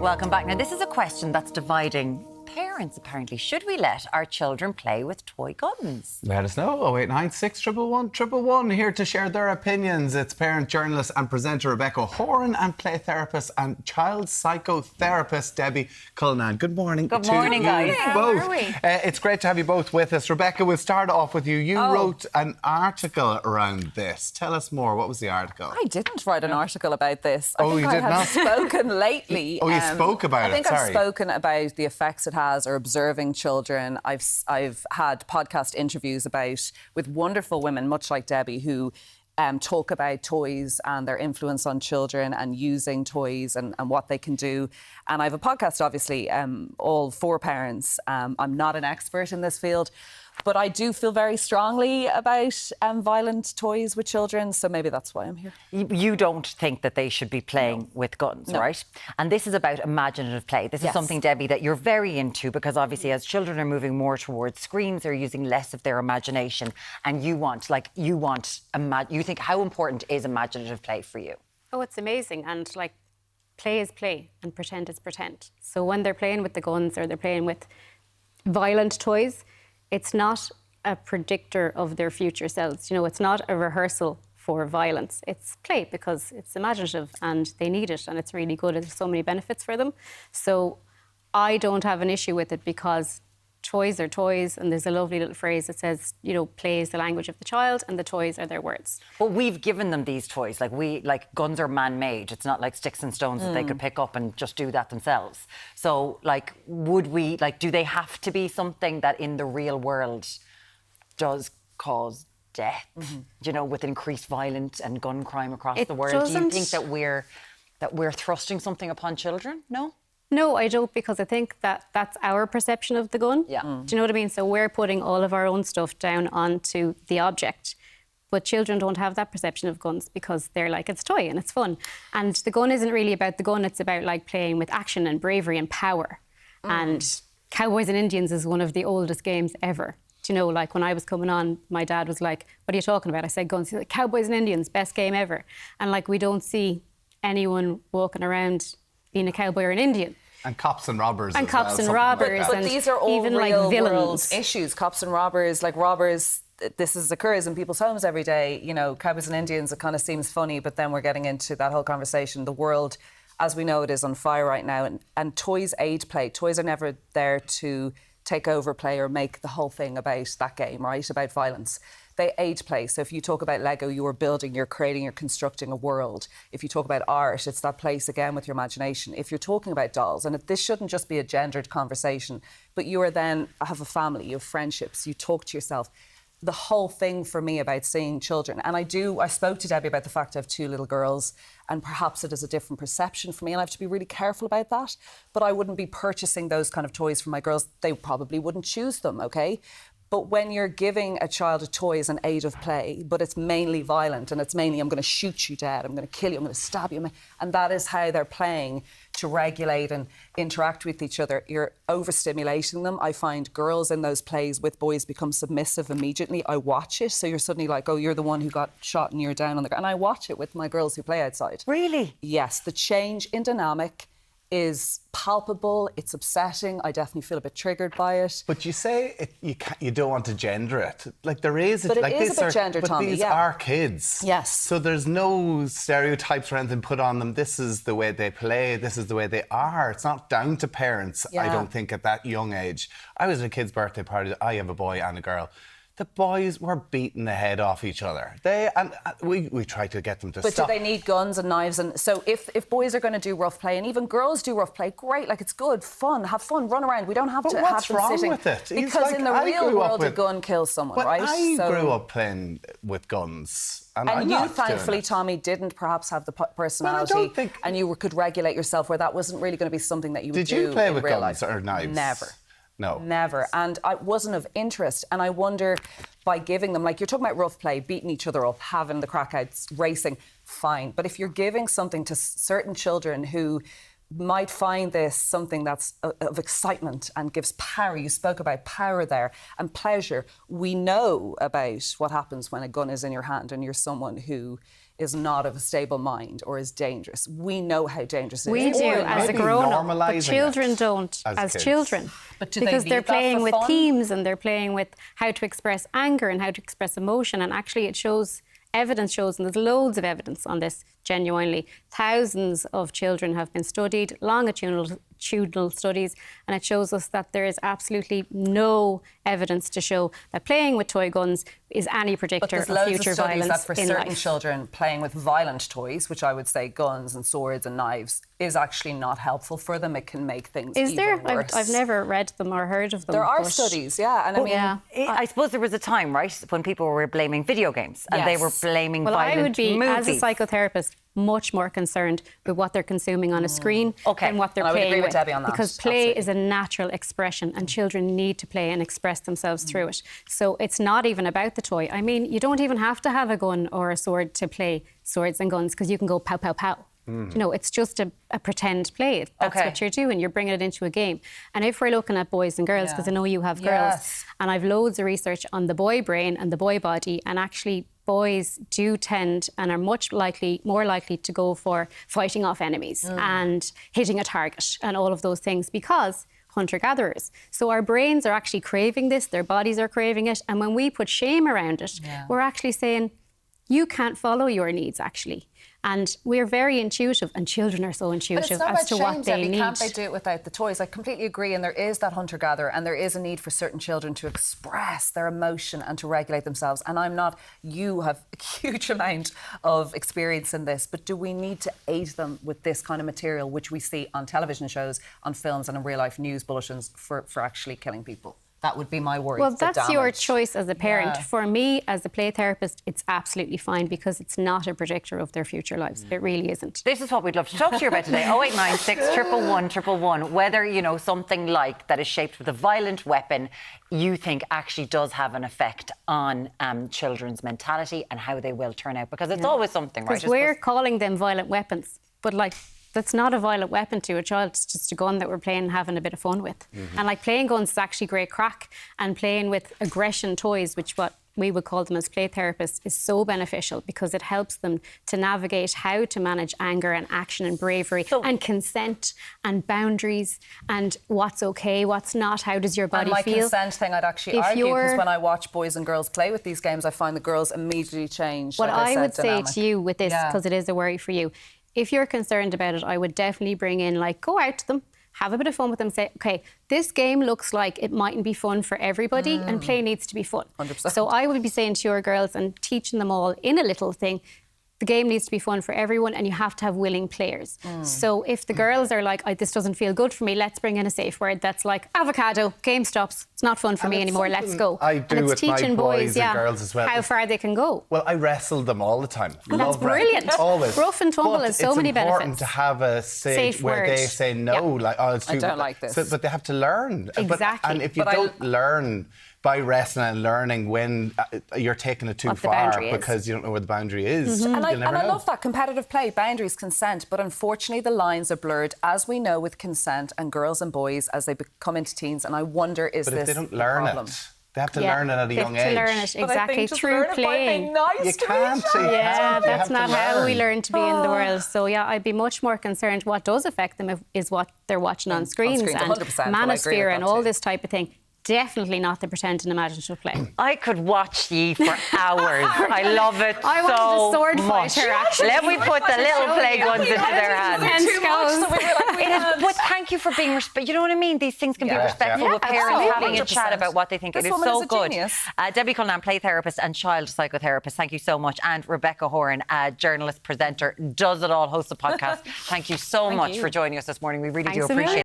Welcome back. Now, this is a question that's dividing parents, apparently. Should we let our children play with toy guns? Let us know. 0896 111 111 here to share their opinions. It's parent, journalist and presenter Rebecca Horan and play therapist and child psychotherapist Debbie Cullinane. Good morning. Good morning, guys. Both. How are we? It's great to have you both with us. Rebecca, we'll start off with you. You wrote an article around this. Tell us more. What was the article? I didn't write an article about this. Oh, you did I not? have spoken lately. Oh, you spoke about it. I think Sorry. I've spoken about the effects it has or observing children. I've had podcast interviews with wonderful women, much like Debbie, who talk about toys and their influence on children and using toys and what they can do. And I have a podcast, obviously, all for parents. I'm not an expert in this field, but I do feel very strongly about violent toys with children, so maybe that's why I'm here. You don't think that they should be playing with guns, right? And this is about imaginative play. This is something, Debbie, that you're very into because obviously as children are moving more towards screens, they're using less of their imagination. And you think, how important is imaginative play for you? Oh, it's amazing. And play is play and pretend is pretend. So when they're playing with the guns or they're playing with violent toys, it's not a predictor of their future selves. It's not a rehearsal for violence. It's play because it's imaginative and they need it and it's really good. There's so many benefits for them. So I don't have an issue with it because toys are toys, and there's a lovely little phrase that says, play is the language of the child and the toys are their words. But we've given them these toys. Guns are man-made. It's not like sticks and stones that they could pick up and just do that themselves. So, do they have to be something that in the real world does cause death? With increased violence and gun crime across the world? Do you think that we're thrusting something upon children? No? No, I don't, because I think that's our perception of the gun. Yeah. Do you know what I mean? So we're putting all of our own stuff down onto the object. But children don't have that perception of guns because they're like, it's a toy and it's fun. And the gun isn't really about the gun. It's about playing with action and bravery and power. And Cowboys and Indians is one of the oldest games ever. Do you know, when I was coming on, my dad was like, what are you talking about? I said guns. He's like, Cowboys and Indians, best game ever. And we don't see anyone walking around being a cowboy or an Indian. And cops and robbers. And cops and robbers. But these are all even real villains. world issues. Cops and robbers, robbers, occurs in people's homes every day. Cowboys and Indians, it kind of seems funny, but then we're getting into that whole conversation. The world, as we know it, is on fire right now. And toys aid play. Toys are never there to take over play or make the whole thing about that game, right? About violence. They aid play. So if you talk about Lego, you are building, you're creating, you're constructing a world. If you talk about art, it's that place again with your imagination. If you're talking about dolls, and this shouldn't just be a gendered conversation, but you are then have a family, you have friendships, you talk to yourself. The whole thing for me about seeing children, and I spoke to Debbie about the fact I have two little girls, and perhaps it is a different perception for me, and I have to be really careful about that. But I wouldn't be purchasing those kind of toys for my girls. They probably wouldn't choose them, okay? But when you're giving a child a toy as an aid of play, but it's mainly violent and it's mainly, I'm going to shoot you dead, I'm going to kill you, I'm going to stab you, and that is how they're playing to regulate and interact with each other, you're overstimulating them. I find girls in those plays with boys become submissive immediately. I watch it, so you're suddenly like, oh, you're the one who got shot and you're down on the ground. And I watch it with my girls who play outside. Really? Yes, the change in dynamic is palpable, it's upsetting. I definitely feel a bit triggered by it. But you say you don't want to gender it. There is... But it is a bit gendered, Tommy, But these are kids. Yes. So there's no stereotypes or anything put on them. This is the way they play, this is the way they are. It's not down to parents, I don't think, at that young age. I was at a kid's birthday party. I have a boy and a girl. The boys were beating the head off each other. We tried to get them to stop. But do they need guns and knives? And so if boys are going to do rough play, and even girls do rough play, great, it's good, fun, have fun, run around. We don't have to have them what's wrong sitting. with it? Because in the real world, a gun kills someone, right? I grew up playing with guns. And you, thankfully, Tommy, didn't perhaps have the personality, and you could regulate yourself where that wasn't really going to be something that you would do. Did you play with life. guns or knives? Never. No. Never. And I wasn't of interest. And I wonder, by giving them, you're talking about rough play, beating each other up, having the crackouts, racing, fine. But if you're giving something to certain children who might find this something that's of excitement and gives power. You spoke about power there and pleasure. We know about what happens when a gun is in your hand and you're someone who is not of a stable mind or is dangerous. We know how dangerous it is. We do as a maybe grown-up, but normalising children it don't as kids. children. But do they because need they're that for playing with fun? themes and they're playing with how to express anger and how to express emotion. And actually it shows, evidence shows, and there's loads of evidence on this, genuinely. Thousands of children have been studied, longitudinal studies, and it shows us that there is absolutely no evidence to show that playing with toy guns is any predictor But of there's loads future of studies violence that for in certain life. children playing with violent toys, which I would say guns and swords and knives, is actually not helpful for them. It can make things Is even there? worse. I've never read them or heard of them. There are but- studies, yeah. And I mean, yeah. I suppose there was a time, right, when people were blaming video games and they were Yes. blaming Well, violent I would be, movies. as a psychotherapist, much more concerned with what they're consuming on a screen Okay. than what they're And I would playing agree with Debbie on that, Because play absolutely. is a natural expression and children need to play and express themselves through it. So it's not even about the toy. I mean, you don't even have to have a gun or a sword to play swords and guns because you can go pow, pow, pow. You know, it's just a pretend play. That's Okay. what you're doing. You're bringing it into a game. And if we're looking at boys and girls, because I know you have girls, Yes. and I've loads of research on the boy brain and the boy body, and actually boys do tend and are more likely to go for fighting off enemies and hitting a target and all of those things because hunter-gatherers. So our brains are actually craving this, their bodies are craving it, and when we put shame around it, we're actually saying, you can't follow your needs, actually. And we're very intuitive, and children are so but it's intuitive not as about to shame, what they Debbie. need. Can't they do it without the toys? I completely agree. And there is that hunter-gatherer, and there is a need for certain children to express their emotion and to regulate themselves. And you have a huge amount of experience in this, but do we need to aid them with this kind of material, which we see on television shows, on films, and in real-life news bulletins for actually killing people? That would be my worry. Well, the that's your damage. choice as a parent. Yeah. For me, as a play therapist, it's absolutely fine because it's not a predictor of their future lives. It really isn't. This is what we'd love to talk to you about today. 0896 111 111. Whether, you know, something like that is shaped with a violent weapon you think actually does have an effect on children's mentality and how they will turn out. Because it's always something, right? Because we're calling them violent weapons. But, like, that's not a violent weapon to a child. It's just a gun that we're playing and having a bit of fun with. And, like, playing guns is actually great crack. And playing with aggression toys, which what we would call them as play therapists, is so beneficial because it helps them to navigate how to manage anger and action and bravery and consent and boundaries and what's okay, what's not, how does your body And my feel. consent thing, I'd actually If argue, because you're- when I watch boys and girls play with these games, I find the girls immediately change. What like I said, would say dynamic. to you with this, Yeah. because it is a worry for you, if you're concerned about it, I would definitely bring in, like, go out to them, have a bit of fun with them, say, OK, this game looks like it mightn't be fun for everybody and play needs to be fun. 100%. So I would be saying to your girls and teaching them all in a little thing, the game needs to be fun for everyone and you have to have willing players. So if the girls are like, this doesn't feel good for me, let's bring in a safe word that's like, avocado, game stops, it's not fun for And me it's anymore, let's something go. I do and it's with my teaching boys and girls as well. how far they can go. Well, I wrestle them all the time. Well, Love that's brilliant. wrestling, always. Rough and tumble But has so many it's important benefits. to have a stage Safe where word. they say no, Yeah. like, oh, it's I too... don't like this. But they have to learn. Exactly. And if you But don't learn by wrestling and learning when you're taking it too What the far boundary is. because you don't know where the boundary is, And I you'll never know. love that competitive play, boundaries, consent, but unfortunately the lines are blurred, as we know with consent and girls and boys as they become into teens. And I wonder, is But this if they don't the learn problem? it, they have to learn it at a young to age. learn it But I exactly think just through learn it by playing. being nice You to can't. each other. Yeah, You that's have to not how we learn. learn to be in the world. So yeah, I'd be much more concerned. What does affect them is what they're watching on screens, screens, and 100%, well, I agree with manosphere and that all too. this type of thing. Definitely not the pretend and imaginative play. I could watch ye for hours. I love it I wanted so a sword much. fighter, actually. Let me put the little play guns into their hands. Ten Too much, so we were like, we It is, can't. but thank you for being you know what I mean? These things can be Yeah. respectful Yeah. with parents, Absolutely. having a chat 100%. about what they think. This it is woman so is a good. genius. Debbie Cullinane, play therapist and child psychotherapist, thank you so much. And Rebecca Horan, journalist, presenter, does it all, hosts a podcast. Thank you so much for joining us this morning. We really do Thanks a million. appreciate it.